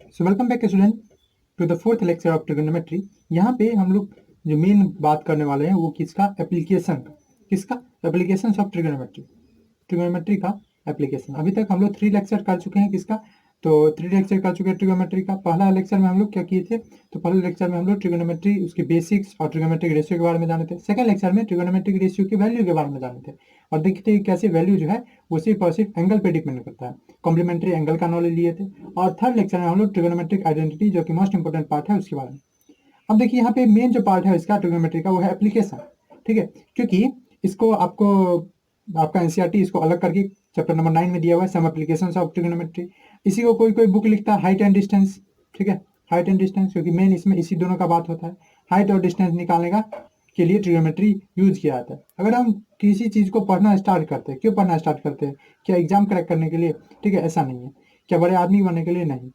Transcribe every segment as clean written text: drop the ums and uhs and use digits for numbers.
So welcome back student to the fourth lecture of trigonometry. यहाँ पे हम लोग जो मेन बात करने वाले हैं वो किसका एप्लीकेशन ऑफ ट्रिगोनोमेट्री का एप्लीकेशन। अभी तक हम लोग 3 लेक्चर कर चुके हैं किसका, तो 3 लेक्चर कर चुके हैं ट्रिगोनोमेट्री का। पहला लेक्चर में हम लोग क्या किए थे, तो पहले लेक्चर में हम लोग ट्रिगोनोमेट्री उसके बेसिक्स और ट्रिगोनोमेट्रिक रेशियो के बारे में जाने थे। सेकंड लेक्चर में ट्रिगोनोमेट्रिक रेशियो की वैल्यू के बारे में जाने थे और देखते हैं कैसे वैल्यू जो है वो सिर्फ और सिर्फ एंगल पे डिपेंड करता है, कॉम्प्लीमेंट्री एंगल का नॉलेज लिए थे। और थर्ड लेक्चर में हम लोग ट्रिगोनोमेट्रिक आइडेंटिटी जो कि मोस्ट इंपोर्टेंट पार्ट है उसके बारे में। अब देखिए यहाँ पे मेन जो पार्ट है इसका ट्रिगोनोमेट्री का वो है एप्लीकेशन, ठीक है, क्योंकि इसको आपको आपका एनसीईआरटी इसको अलग करके चैप्टर नंबर 9 में दिया हुआ है, सम एप्लीकेशंस ऑफ ट्रिगोनोमेट्री। इसी को कोई कोई बुक लिखता है हाइट एंड डिस्टेंस, ठीक है, हाइट एंड डिस्टेंस, क्योंकि मेन इसमें इसी दोनों का बात होता है। हाइट और डिस्टेंस निकालने का के लिए ट्रिगोनोमेट्री यूज किया जाता है। अगर हम किसी चीज को पढ़ना स्टार्ट करते हैं, क्यों पढ़ना स्टार्ट करते हैं, क्या एग्जाम क्रैक करने के लिए, ठीक है, ऐसा नहीं है। क्या बड़े आदमी बनने के लिए, नहीं।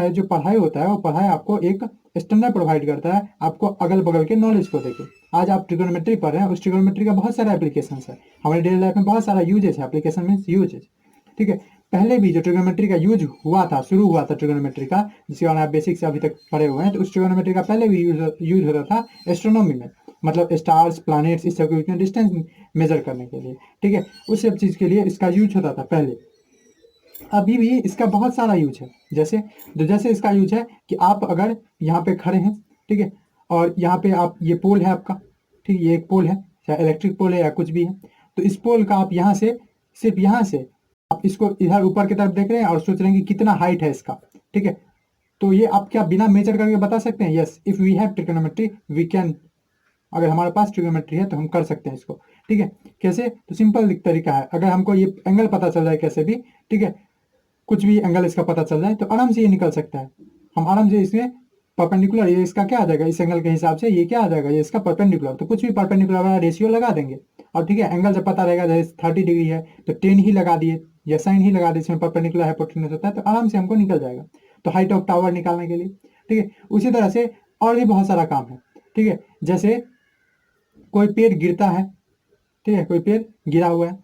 जो पढ़ाई होता है वो पढ़ाई आपको एक स्टैंडर्ड प्रोवाइड करता है, आपको अगल बगल के नॉलेज को देके। आज आप ट्रिगोनोमेट्री पढ़ रहे हैं, उस ट्रिगोनोमेट्री का बहुत सारा एप्लीकेशन है, हमारे डेली लाइफ में बहुत सारा यूजेस है। एप्लीकेशन मीन्स यूजेस, ठीक है। पहले भी जो ट्रिगोनोमेट्री का यूज हुआ था, शुरू हुआ था ट्रिगोनोमेट्री का, जिसके बारे में आप बेसिक से अभी तक पढ़े हुए हैं, तो उस ट्रिगोनोमेट्री का पहले भी यूज होता था एस्ट्रोनॉमी में, मतलब स्टार्स प्लैनेट्स इस सब के बीच में डिस्टेंस मेजर करने के लिए, ठीक है, उस सब चीज़ के लिए इसका यूज होता था पहले। अभी भी इसका बहुत सारा यूज है। जैसे इसका यूज है कि आप अगर यहाँ पे खड़े हैं, ठीक है, और यहाँ पे आप, ये पोल है आपका, ठीक है, ये एक पोल है, चाहे इलेक्ट्रिक पोल है या कुछ भी है, तो इस पोल का आप यहाँ से, सिर्फ यहाँ से आप इसको इधर ऊपर की तरफ देख रहे हैं और सोच रहे हैं कि कितना हाइट है इसका, ठीक है, तो ये आप क्या बिना मेजर करके बता सकते हैं? Yes, if we have trigonometry we can. अगर हमारे पास ट्रिगोनोमेट्री है तो हम कर सकते हैं इसको, ठीक है। कैसे? तो सिंपल तरीका है, अगर हमको ये एंगल पता चल जाए कैसे भी, ठीक है, कुछ भी एंगल इसका पता चल जाए तो आराम से ये निकल सकता है। हम आराम से इसमें परपेंडिकुलर, ये इसका क्या आ जाएगा, इस एंगल के हिसाब से ये क्या आ जाएगा, ये इसका परपेंडिकुलर, तो कुछ भी परपेंडिकुलर वाला रेशियो लगा देंगे। और ठीक है, एंगल जब पता रहेगा जैसे 30 डिग्री है तो 10 ही लगा दिए या साइन ही लगा दिए, इसमें परपेंडिकुलर हाइपोटेन्यूज होता है, तो आराम से हमको निकल जाएगा। तो हाइट ऑफ टावर निकालने के लिए, ठीक है, उसी तरह से और भी बहुत सारा काम है, ठीक है। जैसे कोई पेड़ गिरता है, ठीक है, कोई पेड़ गिरा हुआ है,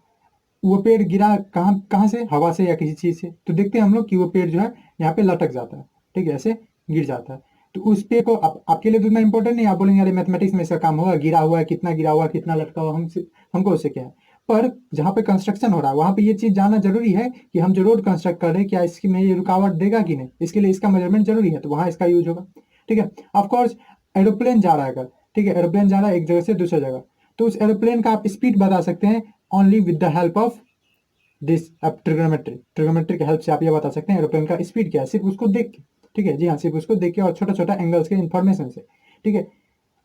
वो पेड़ गिरा कहाँ कहाँ से, हवा से या किसी चीज़ से, तो देखते हैं हम लोग कि वो पेड़ जो है यहाँ पे लटक जाता है, ठीक है, ऐसे गिर जाता है। तो उस पेड़ को आपके लिए तो इतना इंपॉर्टेंट नहीं, आप बोलेंगे अरे मैथमेटिक्स में इसका काम होगा, गिरा हुआ है, कितना गिरा हुआ है, कितना लटका हुआ, हमको उससे क्या है। पर जहाँ पे कंस्ट्रक्शन हो रहा है वहाँ पे ये चीज़ जानना जरूरी है कि हम जो रोड कंस्ट्रक्ट कर रहे हैं क्या इसकी में ये रुकावट देगा कि नहीं, इसके लिए इसका मेजरमेंट जरूरी है, तो वहाँ इसका यूज होगा, ठीक है। ऑफकोर्स एरोप्लेन जा रहा है अगर, ठीक है, एरोप्लेन जा रहा है एक जगह से दूसरी जगह, तो उस एरोप्लेन का आप स्पीड बता सकते हैं only with the help of this अब ट्रिगोनोमेट्री की हेल्प से आप ये बता सकते हैं एरोप्लेन का स्पीड क्या है, सिर्फ उसको देख के, ठीक है, जी हाँ, सिर्फ उसको देख के और छोटा छोटा एंगल्स के इन्फॉर्मेशन से, ठीक है।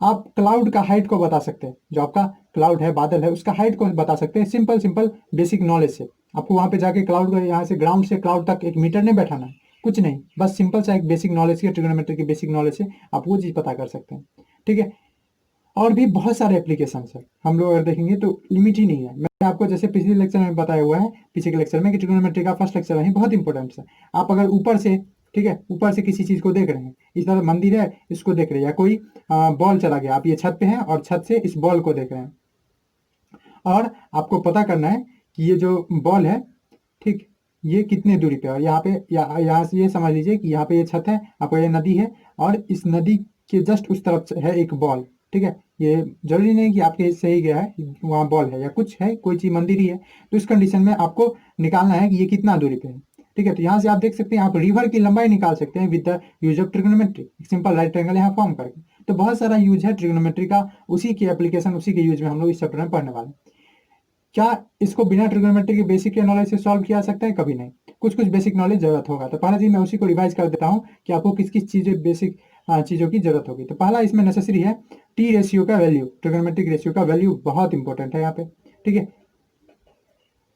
आप क्लाउड का हाइट को बता सकते हैं, जो आपका क्लाउड है, बादल है, उसका हाइट को बता सकते हैं सिंपल सिंपल बेसिक नॉलेज से। आपको वहाँ पे जाके क्लाउड को, यहाँ से ग्राउंड से क्लाउड तक 1 मीटर नहीं बैठाना है, कुछ नहीं, बस सिंपल सा एक बेसिक नॉलेज की, ट्रिगोनोमेट्री की बेसिक नॉलेज से आप वो चीज़ पता कर सकते हैं, ठीक है। और भी बहुत सारे एप्लीकेशन है, हम लोग अगर देखेंगे तो लिमिट ही नहीं है। मैंने आपको जैसे पिछले लेक्चर में बताया हुआ है, पीछे के लेक्चर में, कि ट्रिगोनोमेट्री का फर्स्ट लेक्चर है बहुत इंपॉर्टेंट है। आप अगर ऊपर से, ठीक है, ऊपर से किसी चीज़ को देख रहे हैं, इस तरह मंदिर है इसको देख रहे हैं, या कोई बॉल चला गया, आप ये छत पे हैं और छत से इस बॉल को देख रहे हैं, और आपको पता करना है कि ये जो बॉल है, ठीक, ये कितने दूरी पे है, और यहाँ पे यहाँ से ये समझ लीजिए कि यहाँ पे ये छत है, आपको ये नदी है, और इस नदी के जस्ट उस तरफ है एक बॉल, ठीक है। ये जरूरी नहीं कि आपके से ही गया है, वहाँ बॉल है या कुछ है, कोई चीज़ मंदिर ही है, तो इस कंडीशन में आपको निकालना है कि ये कितना दूरी पे है, ठीक है। तो यहाँ से आप देख सकते हैं, आप रिवर की लंबाई निकाल सकते हैं with the use of trigonometry, simple right triangle यहाँ फॉर्म करके। तो बहुत सारा यूज है ट्रिगोनोमेट्री का, उसी की एप्लीकेशन, उसी के यूज में हम लोग इस चैप्टर में पढ़ने वाले हैं। क्या इसको बिना ट्रिगोनोमेट्री के बेसिक नॉलेज से सॉल्व किया सकता है? कभी नहीं, कुछ कुछ बेसिक नॉलेज जरूरत होगा। तो पहला चीज मैं उसी को रिवाइज कर देता हूँ कि आपको किस किस चीज़ें बेसिक चीज़ों की जरूरत होगी। तो पहला इसमें नेसेसरी है टी रेशियो का वैल्यू, ट्रिगोनोमेट्रिक रेशियो का वैल्यू बहुत इंपॉर्टेंट है यहाँ पे, ठीक है,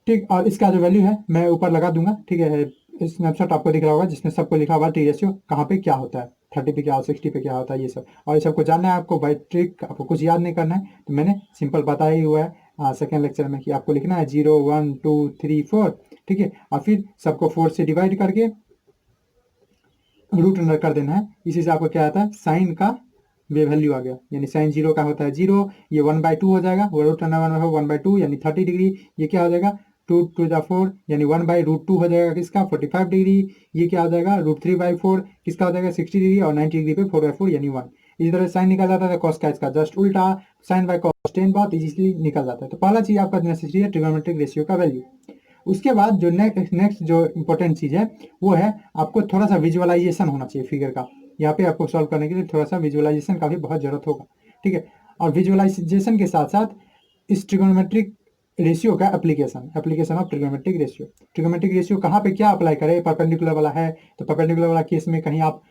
ठीक। और इसका जो वैल्यू है मैं ऊपर लगा दूंगा, ठीक है, स्नैपशॉट आपको दिख रहा होगा जिसमें सबको लिखा हुआ टी रेशियो कहाँ पे क्या होता है, 30 पे क्या होता है, 60 पे क्या होता है, ये सब। और ये सबको जानना है आपको बाई ट्रिक, आपको कुछ याद नहीं करना है, तो मैंने सिंपल बताया ही हुआ है सेकेंड लेक्चर में कि आपको लिखना है 0 1 2 3 4, ठीक है, और फिर सबको 4 से डिवाइड करके रूट अंडर कर देना है। इसी से आपको क्या आता है, साइन का वे वैल्यू आ गया, यानी साइन 0 का होता है 0, ये 1/2 हो जाएगा, वो रूट अंडर 1/2 यानी 30 डिग्री, ये क्या हो जाएगा 2 × 4 यानी 1/√2 हो जाएगा किसका 45 डिग्री। ये क्या हो जाएगा √3/4 किसका हो जाएगा 60 डिग्री और 90 डिग्री पे 4/4 यानी 1। इसी तरह साइन निकल जाता है कॉस का इसका जस्ट उल्टा साइन बाय कॉस टेन बहुत इजीली निकल जाता है। तो पहला चीज आपका नेसेसरी है ट्रिग्नोमेट्रिक रेशियो का वैल्यू। उसके बाद जो नेक्स्ट जो इंपॉर्टेंट चीज है वो है आपको थोड़ा सा विजुअलाइजेशन होना चाहिए फिगर का। यहाँ पे आपको सॉल्व करने के लिए थोड़ा सा विजुअलाइजेशन का भी बहुत जरूरत होगा, ठीक है। और विजुअलाइजेशन के साथ साथ इस ट्रिग्नोमेट्रिक रेशियो का application of trigonometric ratio. Trigonometric ratio कहाँ पे क्या अप्लाई करें, परपेंडिकुलर वाला है तो परपेंडिकुलर वाला केस में कहीं आप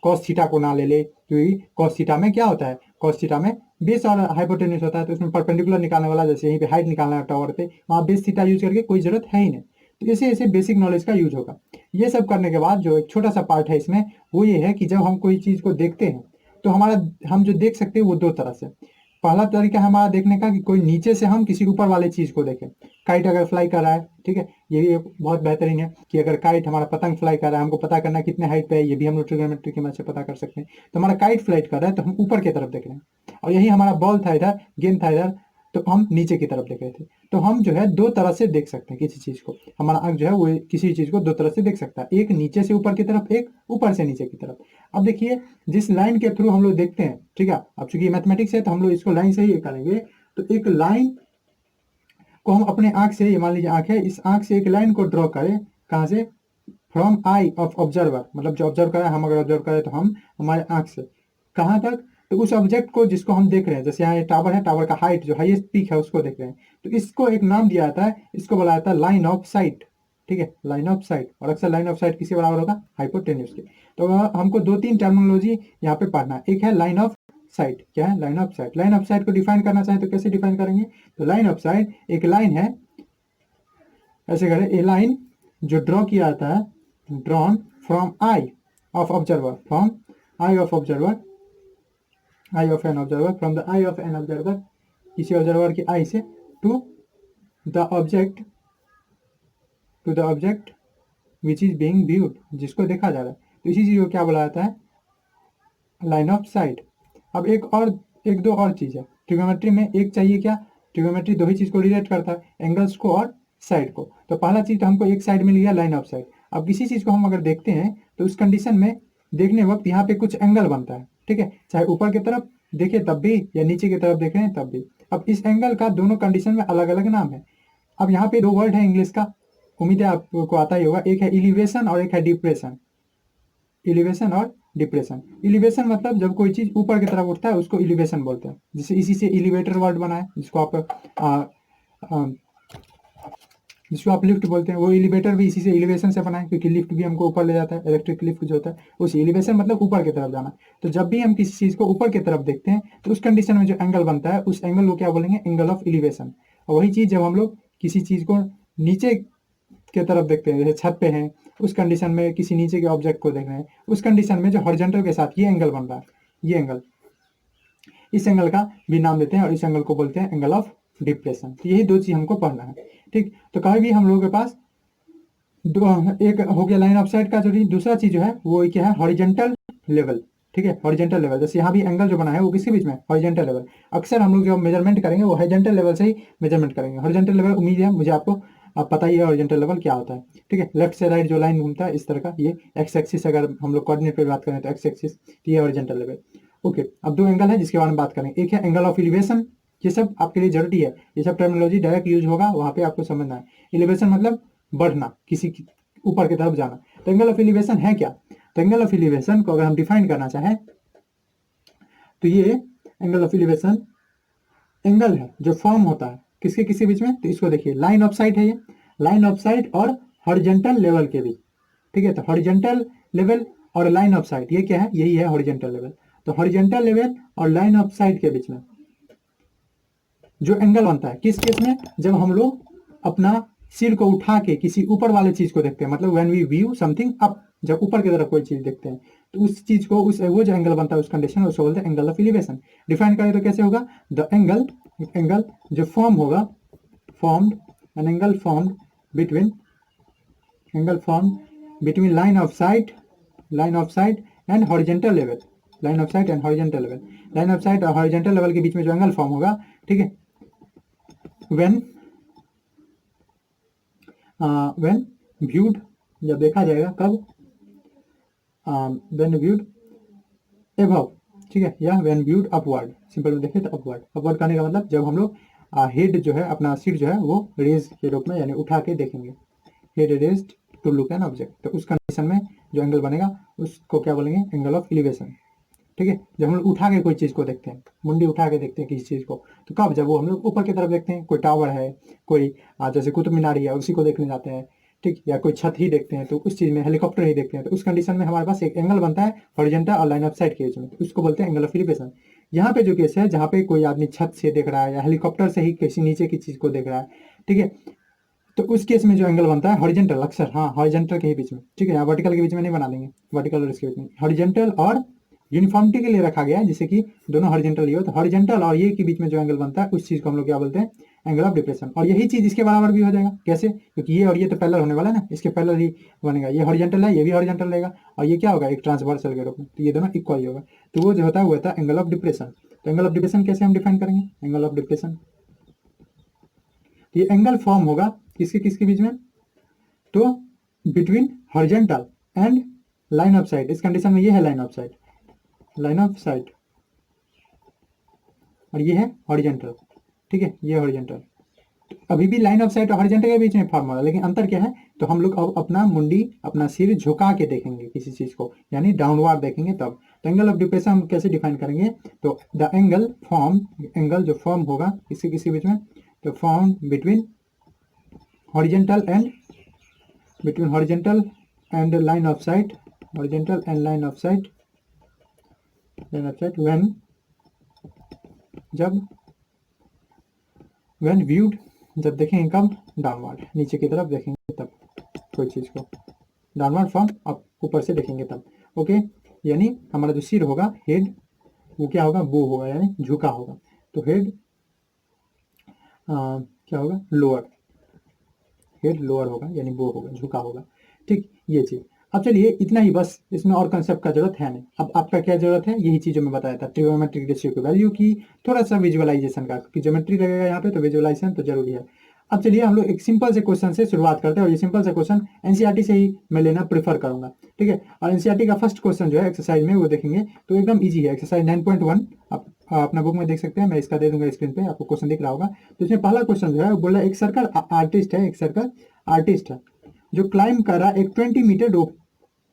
कॉस थीटा को ना ले क्योंकि कॉस थीटा में क्या होता है, कॉस थीटा में बेस और हाइपोटेन्यूज होता है, तो उसमें परपेंडिकुलर निकालने वाला जैसे यहीं पे हाइट निकालना है टावर पे वहाँ बेस थीटा यूज करके कोई जरूरत है ही नहीं। तो ऐसे ऐसे बेसिक नॉलेज का यूज होगा। ये सब करने के बाद जो एक छोटा सा पार्ट है इसमें वो ये है कि जब हम कोई चीज को देखते हैं तो हम जो देख सकते हैं वो दो तरह से। पहला तरीका हमारा देखने का कि कोई नीचे से हम किसी ऊपर वाले चीज को देखें। काइट अगर फ्लाई कर रहा है, ठीक है, ये भी बहुत बेहतरीन है कि अगर काइट हमारा पतंग फ्लाई कर रहा है, हमको पता करना है कितने हाइट पे है, ये भी हम लोग ट्रिग्नोमेट्री की मदद से पता कर सकते हैं। तो हमारा काइट फ्लाइट कर रहा है तो हम ऊपर की तरफ देख रहे हैं और यही हमारा बॉल था इधर, गेंद था इधर, तो हम नीचे की तरफ देख रहे थे। तो हम जो है दो तरह से देख सकते हैं किसी चीज को। हमारा आंख जो है वो किसी चीज को दो तरह से देख सकता है, एक नीचे से ऊपर की तरफ, एक ऊपर से नीचे की तरफ। अब देखिए जिस लाइन के थ्रू हम लोग देखते हैं, ठीक है, अब चूंकि मैथमेटिक्स है तो हम लोग इसको लाइन से ही करेंगे। तो एक लाइन को हम अपने आंख से, ये मान लीजिए आंख है, इस आंख से एक लाइन को ड्रॉ करें, कहां से, फ्रॉम आई ऑफ ऑब्जर्वर, मतलब जो ऑब्जर्व करा है, हम अगर ऑब्जर्व करें तो हम हमारे आंख से कहां तक, तो उस ऑब्जेक्ट को जिसको हम देख रहे हैं, जैसे यहाँ ये टावर है, टावर का हाइट जो हाईएस्ट पीक है उसको देख रहे हैं, तो इसको एक नाम दिया जाता है, इसको बोला जाता है लाइन ऑफ साइट, ठीक है, लाइन ऑफ साइट। और अक्सर लाइन ऑफ साइट किसी बराबर होगा, हाइपोटेन्यूज के। तो हमको दो तीन टर्मिनोलॉजी यहाँ पे पढ़ना है। एक है लाइन ऑफ साइट, क्या है line of site. Line of site को डिफाइन करना चाहे तो कैसे डिफाइन करेंगे, तो लाइन ऑफ साइट एक लाइन है, ऐसे करें, ए लाइन जो ड्रॉ किया जाता है, drawn from eye of observer, from eye of observer, eye of an observer, from the eye of an observer, किसी ऑब्जर्वर की आई से, to the object, to the object which is being viewed, जिसको देखा जा रहा है। तो इसी चीज को क्या बोला जाता है, लाइन ऑफ साइट। अब एक दो और चीज है ट्रिग्नोमेट्री में, एक चाहिए क्या, ट्रिग्नोमेट्री दो ही चीज को रिलेट करता है, एंगल्स को और साइड को। तो पहला चीज तो हमको एक साइड मिल गया, लाइन ऑफ साइट। अब किसी चीज को हम अगर देखते हैं तो उस कंडीशन में देखने वक्त यहाँ पे कुछ एंगल बनता है, ठीक है, चाहे ऊपर की तरफ देखे तब भी या नीचे की तरफ देख रहे हैं तब भी। अब इस एंगल का दोनों कंडीशन में अलग अलग नाम है। अब यहाँ पे दो वर्ड है इंग्लिश का, उम्मीद है आपको आता ही होगा, एक है इलिवेशन और एक है डिप्रेशन। इलिवेशन और डिप्रेशन। इलिवेशन मतलब जब कोई चीज ऊपर की तरफ उठता है उसको इलिवेशन बोलते हैं, जैसे इसी से एलिवेटर वर्ड बना है, जिसको आप लिफ्ट बोलते हैं, वो एलिवेटर भी इसी से एलिवेशन से बना है, क्योंकि लिफ्ट भी हमको ऊपर ले जाता है, इलेक्ट्रिक लिफ्ट जो होता है उस एलिवेशन मतलब ऊपर की तरफ जाना। तो जब भी हम किसी चीज को ऊपर की तरफ देखते हैं तो उस कंडीशन में जो एंगल बनता है उस एंगल को क्या बोलेंगे, एंगल ऑफ एलिवेशन। और वही चीज जब हम लोग किसी चीज को नीचे की तरफ देखते हैं, जैसे छत पे हैं, उस कंडीशन में किसी नीचे के ऑब्जेक्ट को देख रहे हैं, उस कंडीशन में जो हॉरिजॉन्टल के साथ ये एंगल बन रहा है, ये एंगल, इस एंगल का भी नाम देते हैं और इस एंगल को बोलते हैं एंगल ऑफ डिप्रेशन। तो यही दो चीज हमको पढ़ना है, ठीक। तो कभी भी हम लोगों के पास एक हो गया लाइन ऑफ साइट का, जो दूसरा चीज जो है वो क्या है, हॉरिजॉन्टल लेवल, ठीक है, हॉरिजॉन्टल लेवल। जैसे यहाँ भी एंगल जो बना है वो किसके बीच में, हॉरिजॉन्टल लेवल। अक्सर हम लोग जो मेजरमेंट करेंगे वो हॉरिजॉन्टल लेवल से ही मेजरमेंट करेंगे। हॉरिजॉन्टल लेवल उम्मीद है मुझे आपको अब पता ही है हॉरिजॉन्टल लेवल क्या होता है, ठीक है। लेफ्ट से राइट जो लाइन घूमता है इस तरह का, ये एक्स एक्सिस, अगर हम लोग कोऑर्डिनेट पे बात करें तो एक्स एक्सिस, ये हॉरिजॉन्टल लेवल। ओके, अब दो एंगल है जिसके बारे में बात करेंगे, एक है एंगल ऑफ एलिवेशन, ये सब आपके लिए जरूरी है, ये सब टर्मिनोलॉजी डायरेक्ट यूज होगा, वहां पे आपको समझना है। एलिवेशन मतलब बढ़ना, किसी ऊपर की तरफ जाना। तो एंगल ऑफ एलिवेशन है क्या, तो एंगल ऑफ एलिवेशन को अगर हम डिफाइन करना चाहें तो ये एंगल ऑफ एलिवेशन एंगल है जो फॉर्म होता है किसके किसी बीच में, तो इसको देखिए लाइन ऑफ साइट है, ये लाइन ऑफ साइट और हॉरिजॉन्टल लेवल के बीच, ठीक है। तो हॉरिजॉन्टल लेवल और लाइन ऑफ साइट ये क्या है, यही है हॉरिजॉन्टल लेवल। तो हॉरिजॉन्टल लेवल और लाइन ऑफ साइट के बीच में जो एंगल बनता है, किस केस में, जब हम लोग अपना सिर को उठा के किसी ऊपर वाले चीज को देखते हैं, मतलब when we view something up, जब ऊपर की तरफ कोई चीज देखते हैं तो उस चीज को, उस वो जो एंगल बनता है उस कंडीशन उसको बोलते हैं एंगल ऑफ एलिवेशन। डिफाइन करें तो कैसे होगा, द एंगल जो फॉर्म होगा, formed an angle formed between, angle formed between line of site and horizontal level, line of site and horizontal level, line of site और हॉरिजॉन्टल लेवल के बीच में जो एंगल फॉर्म होगा, ठीक है, व्हेन व्हेन व्यूड, जब देखा जाएगा कब, व्हेन व्यूड एबव, ठीक है, या व्हेन व्यूड अपवर्ड, सिंपल में देखें तो अपवर्ड। अपवर्ड करने का मतलब जब हम लोग हेड जो है, अपना सिर जो है वो रेज के रूप में यानी उठा के देखेंगे, head raised to look an object, तो उस कंडीशन में जो एंगल बनेगा उसको क्या बोलेंगे, एंगल ऑफ एलिवेशन। ठीक है, जब हम लोग उठा के कोई चीज़ को देखते हैं, मुंडी उठा के देखते हैं किसी चीज़ को, तो कब, जब वो हम लोग ऊपर की तरफ देखते हैं, कोई टावर है, कोई जैसे कुतुब मीनार है उसी को देखने जाते हैं, ठीक, या कोई छत ही देखते हैं, तो उस चीज़ में हेलीकॉप्टर ही देखते हैं, तो उस कंडीशन में हमारे पास एक एंगल बनता है हॉरिजॉन्टल और लाइन ऑफ साइट के बीच में, तो उसको बोलते हैं एंगल ऑफ एलिवेशन। यहाँ पे जो केस है, जहाँ पे कोई आदमी छत से देख रहा है या हेलीकॉप्टर से ही किसी नीचे की चीज़ को देख रहा है, ठीक है, तो उस केस में जो एंगल बनता है हॉरिजॉन्टल, अक्सर हाँ हॉरिजॉन्टल के ही बीच में, ठीक है, यहाँ वर्टिकल के बीच में नहीं बना देंगे, वर्टिकल और इसके बीच में हॉरिजॉन्टल, और यूनिफॉर्मिटी के लिए रखा गया है जिससे कि दोनों हॉरिजॉन्टल ही हो, तो हॉरिजॉन्टल और ये के बीच में जो एंगल बनता है उस चीज को हम लोग क्या बोलते हैं, एंगल ऑफ डिप्रेशन। और यही चीज इसके बराबर भी हो जाएगा, कैसे, क्योंकि ये और ये तो पैरेलल होने वाला है ना, इसके पैरेलल ही बनेगा, ये हॉरिजॉन्टल है, ये भी हॉरिजॉन्टल रहेगा, और ये क्या होगा, एक ट्रांसवर्सल के रूप में, तो ये दोनों इक्वल ही होगा, तो वो जो होता है वो होता है एंगल ऑफ डिप्रेशन। तो एंगल ऑफ डिप्रेशन कैसे हम डिफाइन करेंगे, एंगल ऑफ डिप्रेशन, ये एंगल फॉर्म होगा किसके किसके बीच में, तो between horizontal and line of site, इस कंडीशन में ये है line of site, line of site, और ये है हॉरिजॉन्टल, ठीक है, ये हॉरिजॉन्टल, अभी भी लाइन ऑफ साइट और हॉरिजॉन्टल के बीच में फॉर्म होगा, लेकिन अंतर क्या है, तो हम लोग अब अपना मुंडी, अपना सिर झुका के देखेंगे किसी चीज को, यानी डाउनवर्ड देखेंगे तब। तो एंगल ऑफ डिप्रेशन हम कैसे डिफाइन करेंगे, तो द एंगल फॉर्म, एंगल जो फॉर्म होगा किसी किसी बीच में, तो form between horizontal and, between horizontal and line of site, horizontal and line of site, line of site when, जब, व्हेन व्यूड, जब देखेंगे कब, डाउनवर्ड, नीचे की तरफ देखेंगे तब, कोई चीज को डाउनवर्ड फ्रॉम अप, ऊपर से देखेंगे तब, ओके, यानी हमारा जो सिर होगा, हेड, वो क्या होगा, बो होगा, यानी झुका होगा, तो हेड क्या होगा, लोअर, हेड लोअर होगा, यानी बो होगा, झुका होगा, ठीक, ये चीज। अब चलिए इतना ही बस, इसमें और कंसेप्ट का जरूरत है नहीं। अब आपका क्या जरूरत है, यही चीज जो मैं बताया था, ट्रिगोनोमेट्रिक रेशियो की वैल्यू की, थोड़ा सा विजुअलाइजेशन का, क्योंकि ज्योमेट्री लगेगा यहाँ पे तो विजुअलाइजेशन तो जरूरी है। अब चलिए हम लोग एक सिंपल से क्वेश्चन से शुरुआत करते हैं, और ये सिंपल से क्वेश्चन एनसीईआरटी से ही मैं लेना प्रेफर करूंगा, ठीक है। और एनसीईआरटी का फर्स्ट क्वेश्चन जो है एक्सरसाइज में वो देखेंगे तो एकदम ईजी है, एक्सरसाइज 9.1, आप अपना बुक में देख सकते हैं, मैं इसका दे दूंगा स्क्रीन पे, आपको क्वेश्चन दिख रहा होगा। तो इसमें पहला क्वेश्चन जो है वो बोल रहा है, एक सर्कल आर्टिस्ट है, एक सर्कल आर्टिस्ट है जो क्लाइंब कर रहा है एक 20 मीटर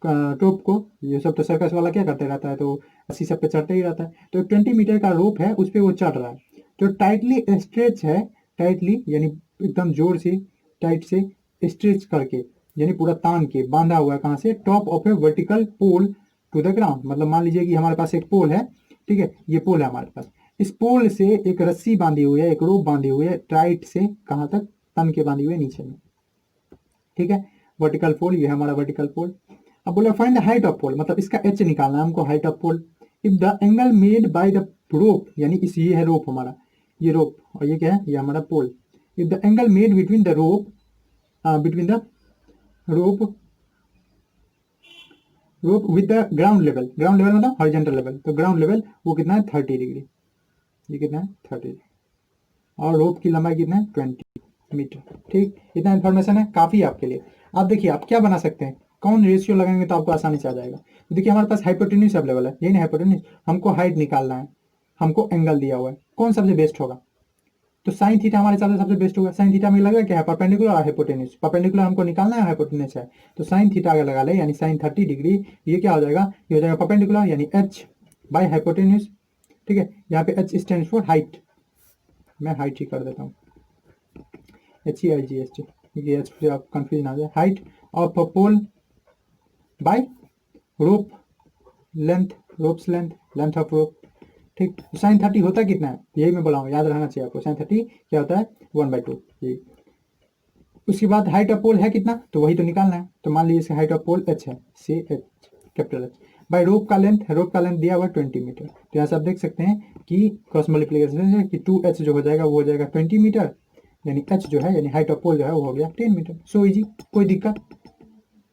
रोप को, ये सब तो सर्कस वाला क्या करते रहता है, तो रस्सी सब पे चढ़ते ही रहता है, तो 20 मीटर का रोप है, उस पर वो चढ़ रहा है, जो टाइटली स्ट्रेच है, टाइटली यानी एकदम जोर से, टाइट से स्ट्रेच करके, यानी पूरा तान के बांधा हुआ है, कहाँ से, top of a vertical pole to the ground, मतलब मान लीजिए कि हमारे पास एक पोल है, ठीक है, ये पोल है हमारे पास, इस पोल से एक रस्सी बांधी हुई है, एक रोप बांधी हुई है, टाइट से कहाँ तक, तन के बांधी हुई है नीचे में, ठीक है, वर्टिकल पोल, ये है हमारा वर्टिकल पोल। अब बोला find the height of pole, मतलब इसका एच निकालना है हमको, height of pole. If the angle made by the rope, यानी इस, ये है रोप हमारा, ये रोप, और ये क्या है, ये हमारा pole. If the angle made between the rope, between the rope, rope with the ground level, ground level मतलब हॉरिजॉन्टल लेवल, तो ग्राउंड लेवल वो कितना है, 30 डिग्री, ये कितना है 30, और रोप की लंबाई कितना है 20 मीटर, ठीक, इतना इन्फॉर्मेशन है, काफी है आपके लिए। आप देखिए आप क्या बना सकते हैं, कौन रेशियो लगाएंगे तो आपको आसानी से आ जाएगा। तो देखिए हमारे पास हाइपोटेन्यूज अवेलेबल है, यही ना हाइपोटेन्यूज, हमको हाइट निकालना है, हमको एंगल दिया हुआ है, कौन सबसे बेस्ट होगा, तो साइन थीटा हमारे हिसाब से सबसे बेस्ट होगा। साइन थीटा में लगा क्या है, परपेंडिकुलर और हाइपोटेन्यूज, परपेंडिकुलर हमको निकालना है, हाइपोटेन्यूज है, तो साइन थीटा अगर लगा ले, यानी साइन 30 डिग्री, ये क्या हो जाएगा, ये हो जाएगा परपेंडिकुलर, यानी एच बाय हाइपोटेन्यूज, ठीक है, यहाँ पे एच स्टैंड फॉर हाइट, मैं हाइट ही कर देता हूँ, HEIGHT, क्योंकि एच से आप कंफ्यूज ना हो जाए, height of pole by rope length, rope's length, length of rope, ठीक, साइन 30 होता कितना है, यही मैं बोला हूँ, याद रहना चाहिए आपको, साइन 30 क्या होता है 1/2, ये। उसके बाद हाइट ऑफ पोल है कितना, तो वही तो निकालना है, तो मान लीजिए हाइट ऑफ पोल h है, C H, capital H, by rope का लेंथ, रोप का लेंथ दिया हुआ 20 मीटर, तो यहाँ से आप देख सकते हैं कि क्रॉस मल्टीप्लिकेशन है कि 2h जो हो जाएगा वो हो जाएगा 20 मीटर, यानी h जो है, यानी हाइट ऑफ पोल जो है वो हो गया 10 मीटर, सो इजी, कोई दिक्कत।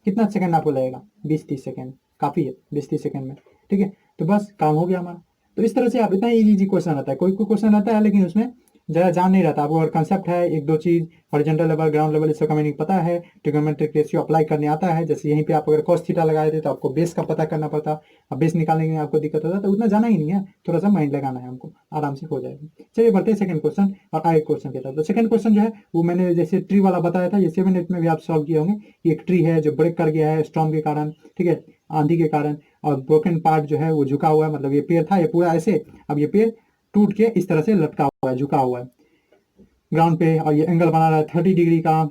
कितना सेकंड आपको लगेगा, 20-30 सेकंड, काफी है 20-30 सेकंड में, ठीक है, तो बस काम हो गया हमारा। तो इस तरह से आप, इतना इजी क्वेश्चन आता है, कोई कोई क्वेश्चन आता है लेकिन उसमें ज़्यादा जान नहीं रहता, आपको अगर कंसेप्ट है, एक दो चीज़ हॉरिजॉन्टल लेवल, ग्राउंड लेवल, इसका मीनिंग पता है, ट्रिग्नोमेट्रिक रेशियो अप्लाई करने आता है, जैसे यहीं पे आप अगर cos थीटा लगाए थे तो आपको बेस का पता करना पड़ता, अब बेस निकालने में आपको दिक्कत होता, तो उतना जाना ही नहीं है, थोड़ा सा माइंड लगाना है हमको, आराम से हो जाएगा। चलिए बढ़ते हैं सेकंड क्वेश्चन और आगे क्वेश्चन के तरफ। तो सेकंड क्वेश्चन जो है वो मैंने जैसे ट्री वाला बताया था, ये 7-8 में भी आप सॉल्व किए होंगे। एक ट्री है जो ब्रेक कर गया है स्टॉर्म के कारण, ठीक है, आंधी के कारण, और ब्रोकन पार्ट जो है वो झुका हुआ है, मतलब ये पेड़ था ये पूरा ऐसे, अब ये पेड़ टूट के इस तरह से लटका हुआ है, झुका हुआ है ग्राउंड पे, और ये एंगल बना रहा है 30 डिग्री का,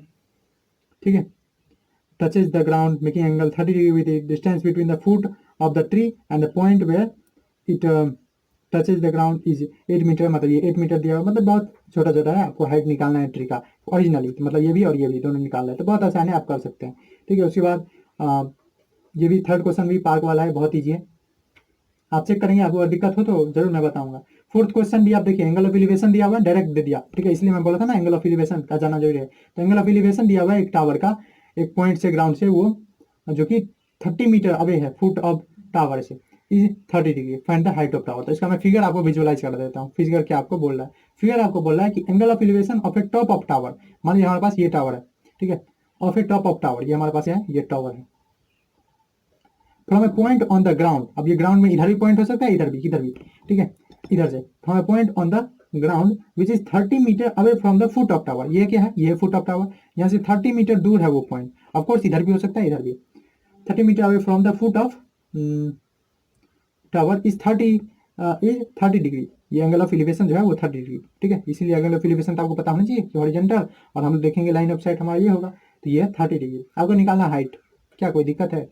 ठीक है, touches the ground making angle 30 degree with the distance between the foot of the tree and the point where it touches the ground is 8 metre, मतलब ये 8 मीटर दिया हुआ, मतलब बहुत छोटा छोटा है, आपको हाइट निकालना है ट्री का ओरिजिनली, तो मतलब ये भी और ये भी दोनों निकालना है, तो बहुत आसान है, आप कर सकते हैं, ठीक है। उसके बाद ये भी थर्ड क्वेश्चन भी पार्क वाला है, बहुत ईजी है, आप चेक करेंगे, आपको अगर दिक्कत हो तो जरूर मैं बताऊंगा। फोर्थ क्वेश्चन भी आप देखिए, एंगल ऑफ एलिवेशन दिया हुआ है, डायरेक्ट दे दिया, ठीक है, इसलिए मैं बोला था ना एंगल ऑफ एलिवेशन का जाना जरूरी है। तो एंगल ऑफ एलिवेशन दिया हुआ है एक टावर का, एक पॉइंट से ग्राउंड से, वो जो कि 30 मीटर अवे है फुट ऑफ टावर से, is 30 degree, find the height of tower. तो इसका मैं फिगर आपको विजुअलाइज कर देता हूँ। फिगर क्या आपको बोल रहा है, फिगर आपको बोल रहा है कि angle of elevation of A top of tower, मान लीजिए हमारे पास ये टावर है, ठीक है, of A top of tower, ये हमारे पास है, ये टावर है, from a point on the ground, अब ये ग्राउंड में इधर भी पॉइंट हो सकता है, इधर भी, किधर भी, ठीक है, इधर से, from a point on the ground which is 30 metre away from the foot of tower, ये क्या है, ये फुट ऑफ टावर, यहाँ से 30 मीटर दूर है वो पॉइंट, ऑफकोर्स इधर भी हो सकता है, इधर भी, 30 metre away from the foot of tower is 30 degree, ये एंगल ऑफ एलिवेशन जो है वो 30 डिग्री, ठीक है, इसीलिए एंगल ऑफ एलिवेशन तो आपको पता होना चाहिए कि हॉरिजॉन्टल, और हम देखेंगे लाइन ऑफ साइट हमारा ये होगा, तो ये है 30 डिग्री। आपको निकालना हाइट, क्या कोई दिक्कत है,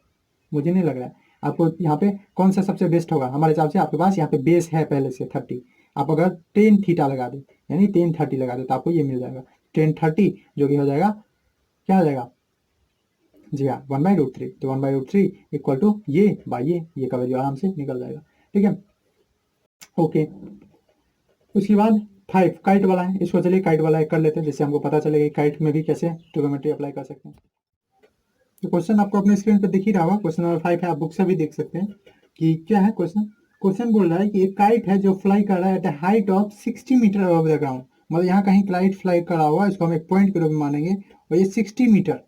मुझे नहीं लग रहा है। आपको यहाँ पे कौन सा सबसे बेस्ट होगा हमारे हिसाब से, आपके पास यहाँ पे बेस है पहले से 30, आप अगर 10 थीटा लगा दें, यानी 10 30 लगा दें, तो आपको ये मिल जाएगा 10 30, जो कि हो जाएगा, क्या हो जाएगा, जी हाँ 1/√3, तो 1/√3 इक्वल टू ये बाई ये का वैल्यू आराम से निकल जाएगा, ठीक है, ओके। उसके बाद 5 काइट वाला है, इसको चलिए काइट वाला कर लेते हैं, जिससे हमको पता चलेगा काइट में भी कैसे ट्रिग्नोमेट्री अप्लाई कर सकते हैं। तो क्वेश्चन आपको अपने स्क्रीन पर दिख ही रहा होगा, क्वेश्चन नंबर 5 है, आप बुक से भी देख सकते हैं कि क्या है क्वेश्चन। क्वेश्चन बोल रहा है कि एक काइट है जो फ्लाई कर रहा है at a height of 60 metre above the ground, मतलब यहाँ कहीं काइट फ्लाई कर रहा हुआ, इसको हम एक पॉइंट के रूप में मानेंगे, और ये 60 मीटर,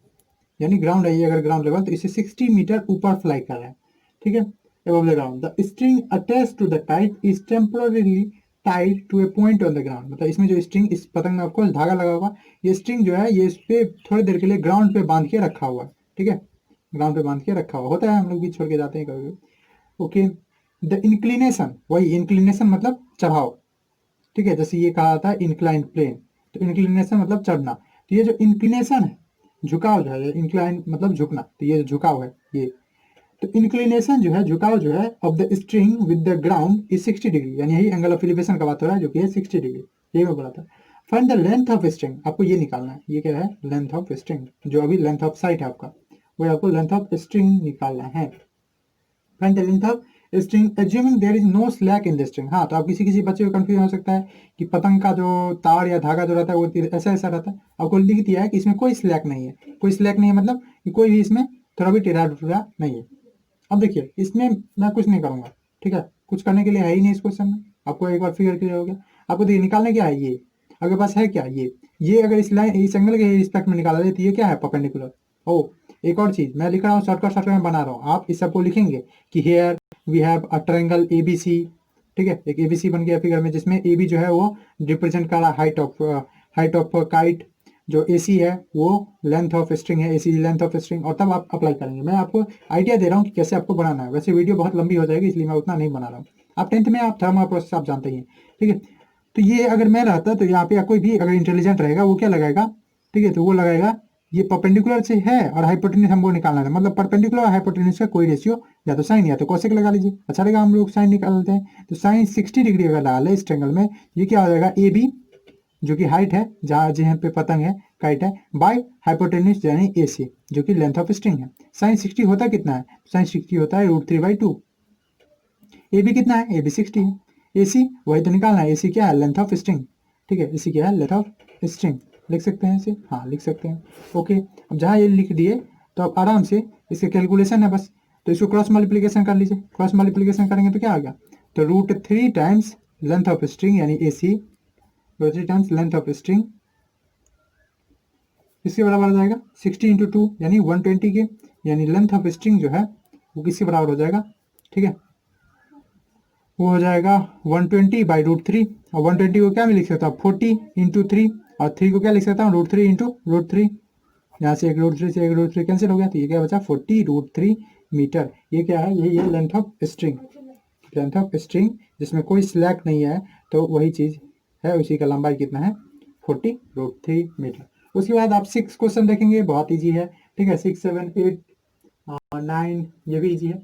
यानी ग्राउंड है ये, अगर ग्राउंड लेवल, तो इसे 60 मीटर ऊपर फ्लाई कर रहा है, ठीक है, above the ground. The string attached to the kite is temporarily tied to a point on the ground, मतलब इसमें जो स्ट्रिंग, इस पतंग में आपको धागा लगा होगा, ये स्ट्रिंग जो है ये इस पे थोड़ी देर के लिए ग्राउंड पे बांध के रखा हुआ है, ठीक है, ग्राउंड पे बांध के रखा हुआ होता है, हम लोग भी छोड़ के जाते हैं कभी, ओके। द इंक्लिनेशन, वही इंक्लिनेशन मतलब चढ़ाव, ठीक है, जैसे ये कहा था इंक्लाइन प्लेन, तो इंक्लिनेशन मतलब चढ़ना, तो ये जो इंक्लिनेशन है, झुकाव जो है, इंक्लाइन मतलब झुकना, तो ये जो झुकाव है ये, तो इंक्लिनेशन जो है, झुकाव जो है, of the string with the ground is 60 degree, यानी यही एंगल ऑफ एलिवेशन का बात हो रहा है, जो कि है 60 डिग्री, ये मैं बोला था। Find the length of string, आपको ये निकालना है, ये क्या है, लेंथ ऑफ स्ट्रिंग, जो अभी लेंथ ऑफ साइट है आपका, वो आपको लेंथ ऑफ स्ट्रिंग निकालना है। Find the length of string assuming there is no slack in the string, हाँ, तो आप किसी बच्चे को कंफ्यूज हो सकता है कि पतंग का जो तार या धागा जो रहता है वो ऐसा ऐसा रहता है, आपको लिख दिया है कि इसमें कोई स्लैक नहीं है, कोई स्लैक नहीं है मतलब कि कोई भी इसमें थोड़ा भी टेढ़ा टूटा नहीं है। अब देखिए इसमें मैं कुछ नहीं करूंगा, ठीक है, कुछ करने के लिए है ही नहीं इस क्वेश्चन में, आपको एक बार फिगर क्लियर हो गया। आपको देखिए निकालने क्या है, ये आपके पास है क्या, ये अगर इस लाइन, इस एंगल के रिस्पेक्ट में निकाला जाए तो ये क्या है, परपेंडिकुलर। ओ एक और चीज मैं लिख रहा हूँ, शॉर्टकट में बना रहा हूँ, आप इस सबको लिखेंगे कि here we have a triangle ABC, ठीक है, एक ABC बन गया फिगर में, जिसमें AB जो है वो रिप्रेजेंट कर रहा है हाइट ऑफ काइट, जो AC है वो लेंथ ऑफ स्ट्रिंग है, AC लेंथ ऑफ स्ट्रिंग, और तब आप अप्लाई करेंगे। मैं आपको आइडिया दे रहा हूँ कि कैसे आपको बनाना है, वैसे वीडियो बहुत लंबी हो जाएगी इसलिए मैं उतना नहीं बना रहा हूँ, आप 10th में आप थर्मल प्रोसेस आप जानते ही हैं, ठीक है। तो ये अगर मैं रहता तो यहाँ पे कोई भी अगर इंटेलिजेंट रहेगा वो क्या लगाएगा, ठीक है, तो वो लगाएगा ये परपेंडिकुलर से है और हाइपोटेन्यूज हमको निकालना है, मतलब परपेंडिकुलर और हाइपोटेन्यूज का कोई रेशियो या तो साइन या तो कोसेक लगा लीजिए, अच्छा रहेगा, हम लोग साइन निकालते हैं, तो साइन 60 डिग्री अगर डाले इस ट्रायंगल में, ये क्या हो जाएगा, AB जो कि हाइट है, जहाँ पे पतंग है काइट है, बाय हाइपोटेन्यूज यानी AC जो कि लेंथ ऑफ स्ट्रिंग है। साइन 60 होता कितना है, साइन 60 होता है √3/2। AB कितना है, AB 60 है, AC वही तो निकालना है, AC क्या है, लेंथ ऑफ स्ट्रिंग, ठीक है, AC क्या है, लेंथ ऑफ स्ट्रिंग, लिख सकते हैं इसे, हाँ लिख सकते हैं, ओके। अब जहाँ ये लिख दिए तो अब आराम से इसके कैलकुलेशन है बस, तो इसको क्रॉस मल्टीप्लिकेशन कर लीजिए, क्रॉस मल्टीप्लिकेशन करेंगे तो क्या आ गया, तो √3 टाइम्स लेंथ ऑफ स्ट्रिंग यानी AC velocity times length of string किसके बराबर हो जाएगा 60 इंटू 2 यानी 120 के, यानी लेंथ ऑफ स्ट्रिंग जो है वो किसके बराबर हो जाएगा, ठीक है, वो हो जाएगा 120/√3। और 120 को क्या में लिख सकता हूँ 40 इंटू 3, और 3 को क्या लिख सकता हूँ √3 इंटू √3। यहाँ से एक √3 से एक √3 कैंसिल हो गया, तो ये क्या बचा 40√3 मीटर। ये क्या है, यही है length of string. Length of string जिसमें कोई स्लैक नहीं है, तो वही चीज़ है, उसी का लंबाई कितना है 40√3 मीटर। उसके बाद आप 6 क्वेश्चन देखेंगे, बहुत ईजी है, ठीक है। 6, 7, 8 और 9 ये भी ईजी है,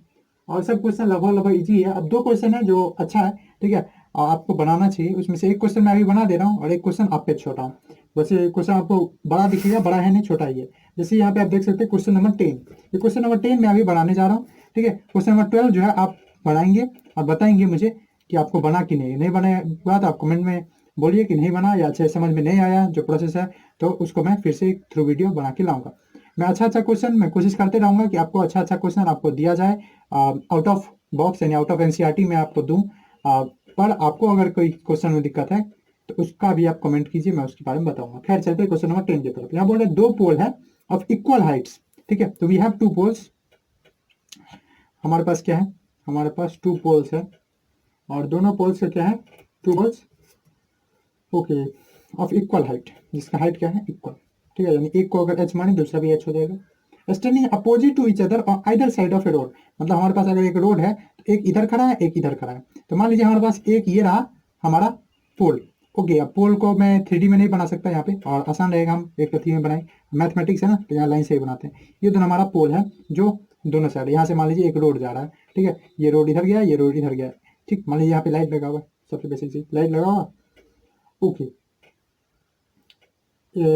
और सब क्वेश्चन लगभग ईजी है। अब 2 क्वेश्चन है जो अच्छा है, ठीक है, और आपको बनाना चाहिए। उसमें से एक क्वेश्चन मैं अभी बना दे रहा हूँ और एक क्वेश्चन आप पे छोटा हूँ। वैसे क्वेश्चन आपको बड़ा दिखेगा, बड़ा है नहीं, छोटा ही है। जैसे यहाँ पे आप देख सकते हैं क्वेश्चन नंबर 10, ये क्वेश्चन नंबर 10 मैं अभी बनाने जा रहा हूँ, ठीक है। क्वेश्चन नंबर 12 जो है आप बनाएंगे और बताएंगे मुझे कि आपको बना कि नहीं बना हुआ, तो आप कमेंट में बोलिए कि नहीं बना या अच्छे समझ में नहीं आया जो प्रोसेस है, तो उसको मैं फिर से थ्रू वीडियो बना के लाऊंगा। मैं अच्छा क्वेश्चन मैं कोशिश करते रहूंगा कि आपको अच्छा क्वेश्चन आपको दिया जाए, आउट ऑफ बॉक्स यानी आउट ऑफ एनसीईआरटी में आपको दूं। पर आपको अगर कोई क्वेश्चन में दिक्कत है तो उसका भी आप कमेंट कीजिए, मैं उसके बारे में बताऊंगा। खैर चलते क्वेश्चन नंबर 10 की तरफ। यहाँ बोल रहे 2 पोल है ऑफ इक्वल हाइट्स, ठीक है। तो वी हैव 2 पोल्स, हमारे पास क्या है, हमारे पास 2 पोल्स है, और दोनों पोल्स का क्या है 2 poles, okay, of equal height, जिसका हाइट क्या है इक्वल, ठीक है। यानी एक को अगर एच माने दूसरा भी एच हो जाएगा। Standing opposite to each other on either side of a road, मतलब हमारे पास अगर एक रोड है तो एक इधर खड़ा है एक इधर खड़ा है। तो मान लीजिए हमारे पास एक ये रहा हमारा पोल, ओके। अब पोल को मैं 3D में नहीं बना सकता यहाँ पे, और आसान रहेगा हम एक थी में बनाए, मैथमेटिक्स है ना, तो यहाँ लाइन से ही बनाते हैं। ये दोनों हमारा पोल है जो दोनों साइड, यहाँ से मान लीजिए एक रोड जा रहा है, ठीक है, ये रोड इधर गया, ये रोड इधर गया, ठीक। मान लीजिए यहाँ पे लाइट लगा हुआ है, सबसे बेसिक चीज लाइट लगा हुआ, ओके,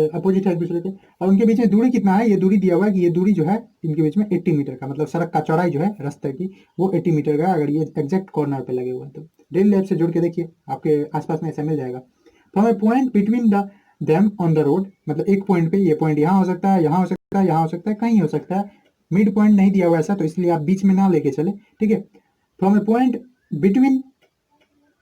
अपोजिट है एक दूसरे के, और उनके बीच में दूरी कितना है, ये दूरी दिया हुआ है कि ये दूरी जो है इनके बीच में 80 मीटर का, मतलब सड़क का चौड़ाई जो है रास्ते की वो 80 मीटर का है, अगर ये एग्जैक्ट कॉर्नर पे लगे हुए हैं तो। डेली लाइफ से जोड़ के देखिए, आपके आसपास में ऐसा मिल जाएगा। From a point between the them on the road, मतलब एक पॉइंट पे, ये पॉइंट यहाँ हो सकता है, यहाँ हो सकता है, यहाँ हो सकता है, कहीं हो सकता है, मिड पॉइंट नहीं दिया हुआ ऐसा, तो इसलिए आप बीच में ना लेके चले, ठीक है। From a point between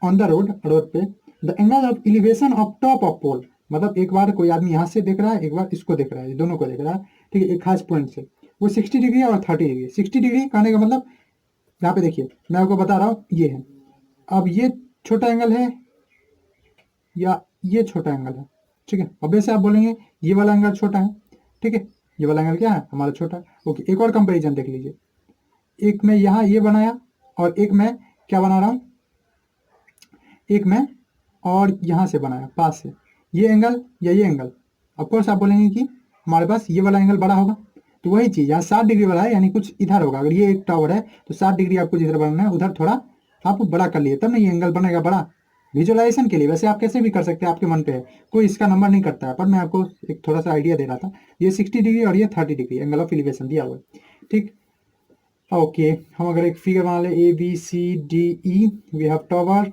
on the road, road पे, the angle of elevation of top of pole, मतलब एक बार कोई आदमी यहाँ से देख रहा है, एक बार इसको देख रहा है, दोनों को देख रहा है, ठीक है, एक खास पॉइंट से, वो 60 डिग्री और 30 डिग्री। 60 डिग्री कहने का मतलब यहाँ पे देखिए मैं आपको बता रहा हूँ, ये है, अब ये छोटा एंगल है या ये छोटा एंगल है, ठीक है। अब वैसे आप बोलेंगे ये वाला एंगल छोटा है, ठीक है, ये वाला एंगल क्या है हमारा छोटा, ओके। एक और कंपेरिजन देख लीजिए, एक मैं यहाँ ये बनाया और एक मैं क्या बना रहा हूँ, एक मैं और यहाँ से बनाया पास से, ये एंगल या ये एंगल, ऑफकोर्स आप बोलेंगे कि हमारे पास ये वाला एंगल बड़ा होगा, तो वही चीज़ यहाँ 60 डिग्री वाला है, यानी कुछ इधर होगा। अगर ये एक टावर है तो 60 डिग्री आपको जिधर बनना है उधर थोड़ा आप बड़ा कर लिए, तब ना ये एंगल बनेगा बड़ा, विजुअलाइजेशन के लिए। वैसे आप कैसे भी कर सकते हैं, आपके मन पे है, कोई इसका नंबर नहीं करता है, पर मैं आपको एक थोड़ा सा आइडिया दे रहा था। ये 60 डिग्री और ये 30 डिग्री एंगल ऑफ एलिवेशन दिया हुआ है, ठीक, ओके। हम अगर एक फिगर बना ले, A B C D E, we have tower,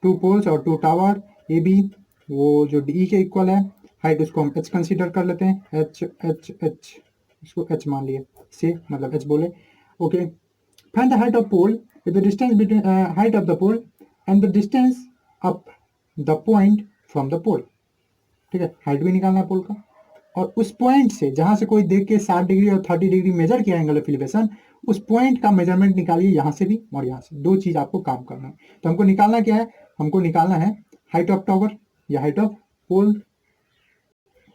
2 poles और 2 टावर ए बी, वो जो डी के इक्वल है, हाइट उसको हम एच कंसीडर कर लेते हैं, एच एच एच, इसको एच मान लिए, से मतलब एच बोले, okay. Find the height of pole, the distance between height of the pole and the distance up the point from the pole, ठीक है, हाइट भी निकालना है पोल का, और उस पॉइंट से जहां से कोई देख के 60 डिग्री और 30 डिग्री मेजर किया एंगल ऑफ एलिवेशन, उस पॉइंट का मेजरमेंट निकालिए यहाँ से भी और यहाँ से, 2 चीज आपको काम करना है। तो हमको निकालना क्या है, हमको निकालना है हाइट ऑफ टावर या हाइट ऑफ पोल,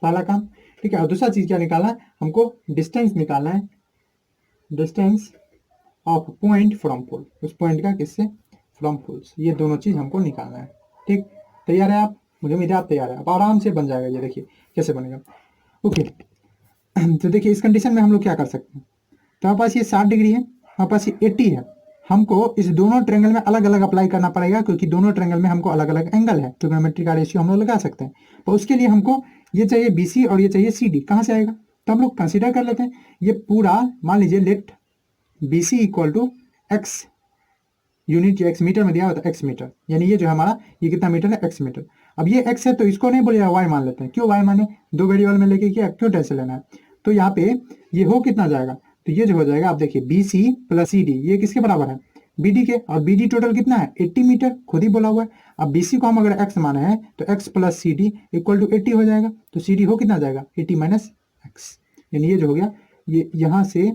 पहला काम, ठीक है। और दूसरा चीज क्या निकालना है, हमको डिस्टेंस निकालना है, distance of point from pole, उस पॉइंट का किससे, फ्रॉम पोल्स, ये दोनों चीज हमको निकालना है, ठीक। तैयार है आप, मुझे उम्मीद है आप तैयार है, अब आराम से बन जाएगा, ये देखिए कैसे बनेगा, ओके। तो देखिए इस कंडीशन में हम लोग क्या कर सकते हैं, तो हमारे पास ये 60 डिग्री है, हमारे पास ये 80 है, हमको इस दोनों ट्रायंगल में अलग अलग अप्लाई करना पड़ेगा, क्योंकि दोनों ट्रायंगल में हमको अलग अलग एंगल है, ट्रिग्नोमेट्री का रेशियो हम लोग लगा सकते हैं। तो उसके लिए हमको ये चाहिए BC और ये चाहिए CD, कहाँ से आएगा, तो हम लोग कंसिडर कर लेते हैं ये पूरा, मान लीजिए let BC equal to x unit, जो एक्स मीटर में दिया होता है एक्स मीटर, यानी ये जो है हमारा ये कितना मीटर है एक्स मीटर। अब ये एक्स है तो इसको नहीं बोलिएगा वाई मान लेते हैं, क्यों वाई माने, 2 वेरिएबल में लेके क्या क्यों टेंशन लेना है। तो यहाँ पे ये हो कितना जाएगा, तो ये जो हो जाएगा आप देखिए BC प्लस CD, ये किसके बराबर है, BD के, और BD टोटल कितना है 80 मीटर, खुद ही बोला हुआ है। अब BC को हम अगर x माने हैं तो x plus CD equal to 80 हो जाएगा। तो CD हो कितना जाएगा 80 माइनस एक्स, यानी ये जो हो गया ये यहाँ से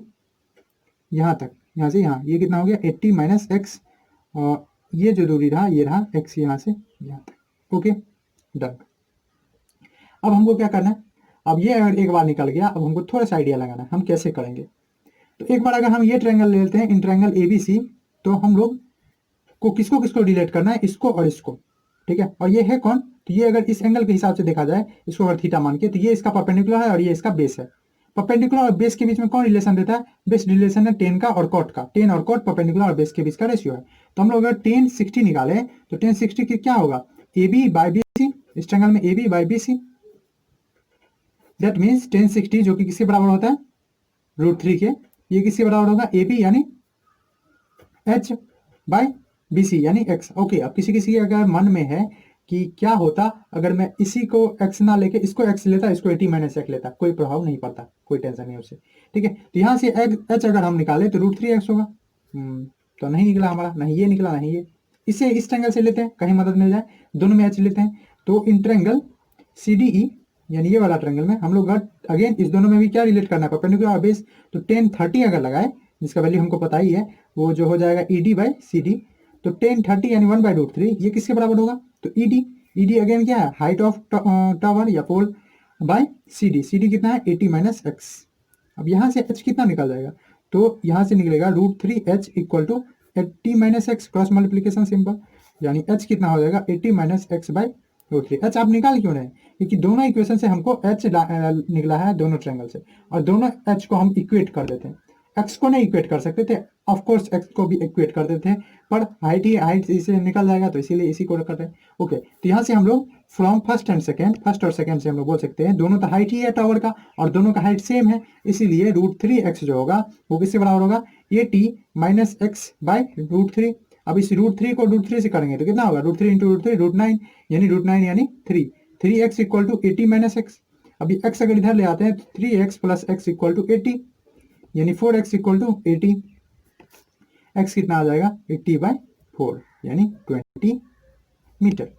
यहाँ तक, यहाँ से यहाँ, ये कितना हो गया 80 माइनस एक्स, और ये जो दूरी रहा ये रहा x यहाँ से यहाँ तक। Okay done. अब हमको क्या करना है, अब ये अगर एक बार निकल गया, अब हमको थोड़ा सा आइडिया लगाना है हम कैसे करेंगे। तो एक बार अगर हम ये ट्रायंगल ले लेते हैं इन ट्रायंगल ABC, तो हम लोग को किसको किसको रिलेट करना है, इसको और इसको, ठीक है। और ये है कौन, तो ये अगर इस एंगल के हिसाब से देखा जाए, इसको अगर थीटा मान के, तो ये इसका परपेंडिकुलर है और ये इसका बेस है। परपेंडिकुलर और बेस के बीच में कौन रिलेशन देता है, बेस रिलेशन है टेन का और कॉट का। टेन और कॉट परपेंडिकुलर और बेस के बीच का रेशियो है। तो हम लोग अगर टेन 60 निकाले तो टेन 60 की क्या होगा, AB बाई BC, इस ट्रायंगल में AB by BC, that means ten 60 जो कि किसके बराबर होता है √3 के, ये किसके बराबर होगा AB यानी H बाई BC यानी x। ओके, अब किसी किसी के अगर मन में है कि क्या होता अगर मैं इसी को x ना लेके इसको x लेता, इसको 80 माइनस x लेता, कोई प्रभाव नहीं पड़ता, कोई टेंशन नहीं उससे, ठीक है। तो यहाँ से h अगर हम निकाले तो √3x होगा। तो नहीं निकला हमारा, नहीं ये निकला नहीं ये, इसे इस ट्रायंगल से लेते हैं कहीं मदद मिल जाए, दोनों में h लेते हैं। तो इन ट्रायंगल CDE यानी ये वाला ट्रायंगल में हम लोग अगेन इस दोनों में भी क्या रिलेट करना है, परपेंडिकुलर और बेस। तो टेन 30 अगर लगाए, जिसका वैल्यू हमको पता ही है, वो जो हो जाएगा ED बाई CD। तो टेन 30 यानी 1/√3 ये किसके बराबर होगा, तो ED अगेन क्या है हाइट ऑफ टावर या पोल बाय CD कितना है 80 माइनस एक्स। अब यहाँ से h कितना निकल जाएगा, तो यहाँ से निकलेगा √3h equal to 80 minus x, cross multiplication simple, यानी h कितना हो जाएगा 80 माइनस एक्स बाई √3। h आप निकाल क्यों रहे, क्योंकि दोनों इक्वेशन से हमको h निकला है दोनों ट्रायंगल से, और दोनों h को हम इक्वेट कर देते हैं। x को नहीं इक्वेट कर सकते थे, ऑफ कोर्स x को भी इक्वेट कर देते हैं, पर हाइट इसे निकल जाएगा, तो इसीलिए इसी को रखते हैं। ओके, तो यहाँ से हम लोग फ्रॉम फर्स्ट और सेकेंड से हम लोग बोल सकते हैं दोनों तो हाइट ही है टावर का और दोनों का हाइट सेम है, इसीलिए √3x जो होगा वो किससे बराबर होगा 80 माइनस एक्स बाई √3। अब इस √3 को √3 से करेंगे तो कितना होगा, √3 इंटू √3 √9, यानी √9 यानी 3x equal to 80 minus x. अभी x अगर इधर ले आते हैं तो 3x plus x equal to 80, यानी 4x इक्वल टू 80। x कितना आ जाएगा 80 बाई 4 यानी 20 मीटर।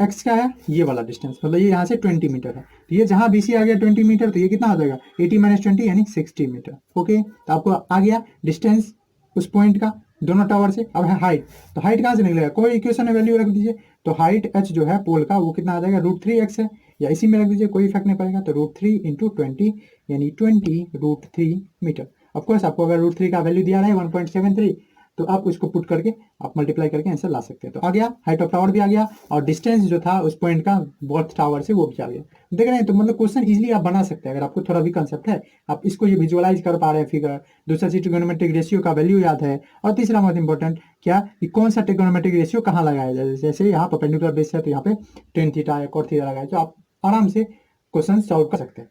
x क्या है ये वाला डिस्टेंस, मतलब ये यहाँ से 20 मीटर है, तो ये जहाँ BC आ गया 20 मीटर, तो ये कितना आ जाएगा 80 माइनस 20 यानी 60 मीटर। ओके, तो आपको आ गया डिस्टेंस उस पॉइंट का दोनों टावर से। अब है हाइट, तो हाइट कहाँ से निकलेगा, कोई इक्वेशन में वैल्यू रख दीजिए, तो हाइट h जो है पोल का वो कितना आ जाएगा √3x है, या इसी में रख दीजिए कोई इफेक्ट नहीं पड़ेगा, तो √3 इंटू 20 यानी 20 √3 मीटर। ऑफकोर्स आपको अगर √3 का वैल्यू दिया रहा है 1.73, तो आप उसको पुट करके आप मल्टीप्लाई करके आंसर ला सकते हैं। तो आ गया हाइट ऑफ टावर भी आ गया, और डिस्टेंस जो था उस पॉइंट का बोथ टावर से वो भी आ गया। देख रहे हैं, तो मतलब क्वेश्चन इजीली आप बना सकते हैं अगर आपको थोड़ा भी कंसेप्ट है, आप इसको ये विजुअलाइज कर पा रहे हैं फिगर। दूसरा चीज ट्रिगोनोमेट्रिक रेशियो का वैल्यू याद है, और तीसरा बहुत इंपॉर्टेंट क्या कि कौन सा ट्रिगोनोमेट्रिक रेशियो कहाँ लगाया जाए, जैसे यहाँ परपेंडिकुलर बेस है तो यहाँ पे टेन थीटा या कॉट थीटा लगाया, तो आप आराम से क्वेश्चन सॉल्व कर सकते हैं।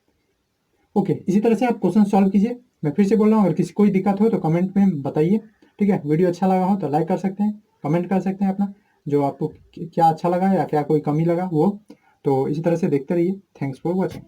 ओके, इसी तरह से आप क्वेश्चन सॉल्व कीजिए। मैं फिर से बोल रहा हूँ, अगर किसी कोई दिक्कत हो तो कमेंट में बताइए, ठीक है। वीडियो अच्छा लगा हो तो लाइक कर सकते हैं, कमेंट कर सकते हैं अपना जो आपको क्या अच्छा लगा या क्या कोई कमी लगा वो। तो इसी तरह से देखते रहिए। Thanks for watching.